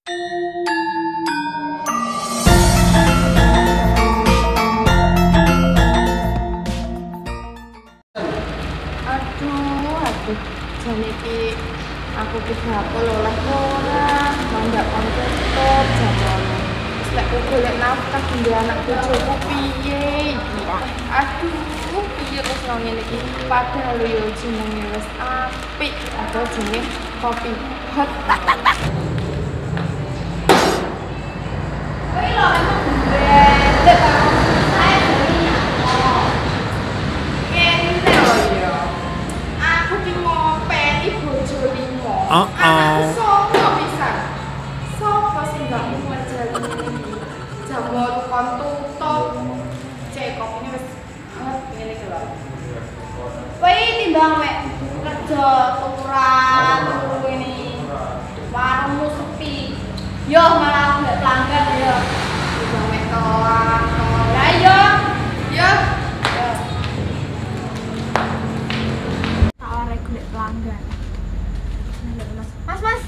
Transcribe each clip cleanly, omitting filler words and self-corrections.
Aduh, jane iki aku ki bakal oleh ora, mandak tutup jajane. Wis lek golek nafkah nggo anak bojoku piye iki? Aduh, piye terus nang ngene iki? Padahal yo jenenge wis apik, atau jenenge kopi hot. Kowe lho emang bendek ta? Saya beli apa? Kene lho yo. Aku ki ngopeni bojo limo. Sopo pisan? Sopo sing gak muat jalan iki? Jamur kon tutup. Cek kopine wis hot ngene iki lho. Kowe timbang mek kerja tukuran ngene. Warungmu sepi. Yo malah gak pelanggan yo. Timbang mek toan. Lah yo. Yo. Golek pelanggan. Mas. Mbak.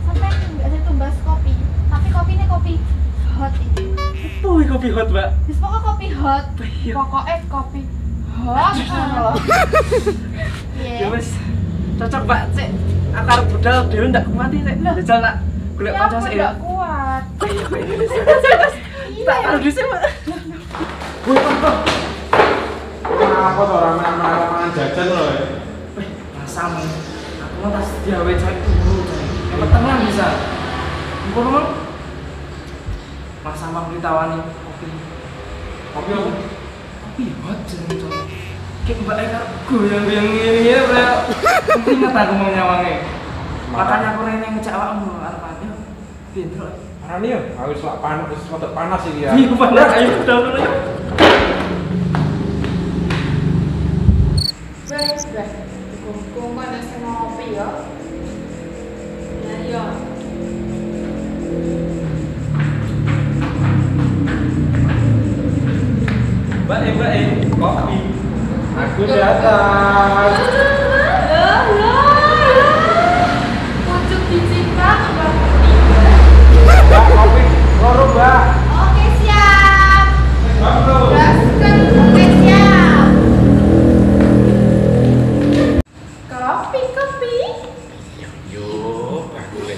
Sampai enggak saya tumbas kopi, tapi kopinya kopi hot ini. Apa kopi hot, Mbak? Wis pokok kopi hot. Pokoknya kopi hot loh. Ya wis. Cocok, Mbak. Cek akar budal dhewe ndak kuat iki, Cek. Jajal tak golek kanca sik ya. Enggak kuat. Tak taruh dhisik, Mbak. Wih, Pak. Kenapa tuh orang makan jajan loh ya? Masam. Aku mau tas diawe cek dulu, Cek. Yang pertengahan bisa. Engko ngomong. Mas sama ditawani kopi. Kopi apa? Kopi hot jeneng, Cek. Kayak Mbak Eka goyang-goyang ngene ya, Bro. Ingat aku mau nyawange. Makanya aku rene ngejak awakmu arep ayo. Piye, Bro? Arane yo, wis lak panas, wis rada panas iki ya. Iya, panas. Ayo dulu. Wes. Kung ana sing ngopi ya. Lah yo. Mbak, kopi. Aku datang. Pucuk dicinta Mbak. Mbak, kopi loro, Mbak. Oke, siap. Mbak, bro. Gaskan, oke, siap. Kopi. Yo, boleh.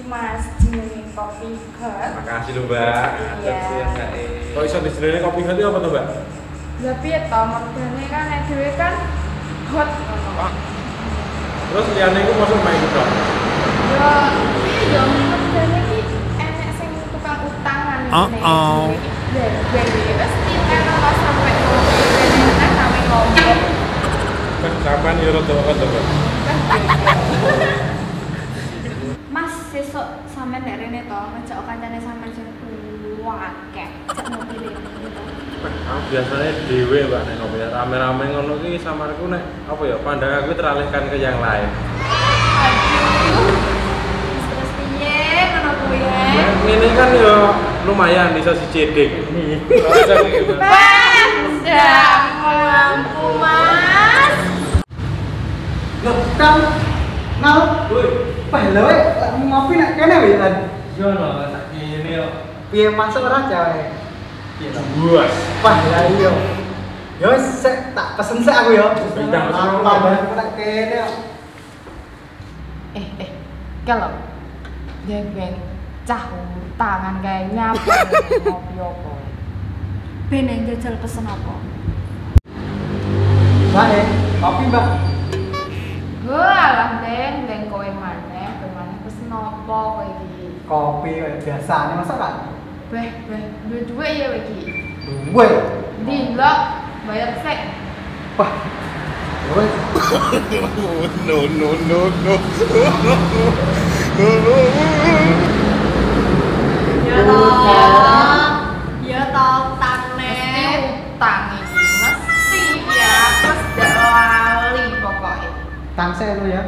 Mas jenenge kopi hot. Makasih lho, Mbak. Iya. Kok iso dijenenge kopi hot apa tuh, Mbak? Lah piye to, mergane kan nek dhewe kan hot ngono. Terus liyane iku mosok main gitu. Ya, iya mergane iki enek sing tukang utangan ngene. Wes kita ora sampe ngene sampe ngomong. Sampeyan yo rada-rada, Mbak. Mas sesuk sampean nek rene to ngejak kancane sampean sing akeh. Cek mobil gitu. Biasanya dhewe, Mbak, nek ngopi rame-rame ngono ki samarku nek apa ya pandang aku teralihkan ke yang lain. Aduh. Terus piye ngono kuwi ya? Ini kan ya lumayan bisa si cedek. Nggak mampu Mas. Loh, Kang. Mau? Woi, Pahlawe ngopi nek kene wae kan. Yo lho, tak kene yo. Piye masuk ora jae? Piye to? buas. Wah, lah iya. Ya wis sik tak pesen sik aku ya. Bintang pesen. Tambah nek kene. Kalau gebeng cah tangan kayak nyapa ngopi apa. Ben jajal pesen apa? Mbak, kopi, Mbak. Alah, Deng kowe maneh pesen apa kowe iki? Kopi biasane masa kan? Beh, duwe ya kowe iki. Duwe. Dilok, bayar sik. Wah. Woi. No. Ya toh utangnya. Utang iki mesti ya, terus gak lali pokoknya. Tangsel lu ya.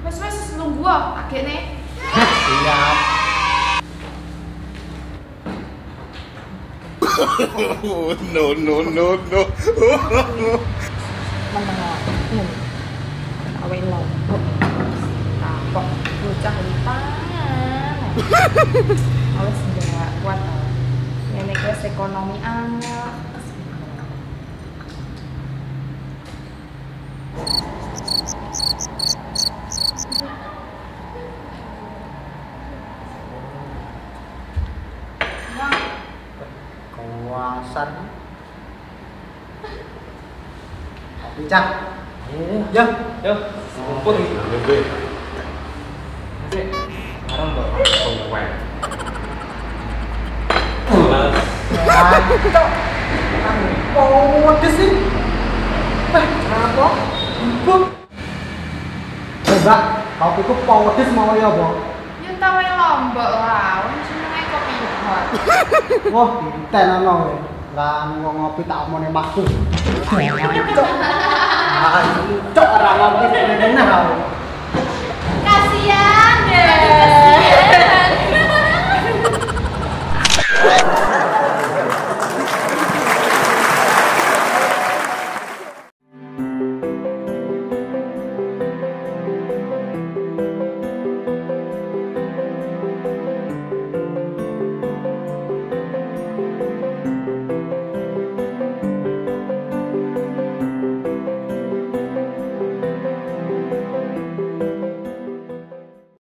Wes nunggu agene. Siap. No. menengok. Awake lombok. Kapok bocah lipangan. Awas nggak kuat. Ini kelas ekonomi anak. Kawasan. Bincang. Ya. Yo, kumpul. Bebe. Nanti sekarang mbak. Cok. Oh, pedes sih. Kenapa? Ibu. Mbak, kau itu pedes mau ya, Bang? Yo tawe lombok lah, wong senenge kopi hot. Wah, pinten ana kowe. Lah ngopi tak omone makku. Cok.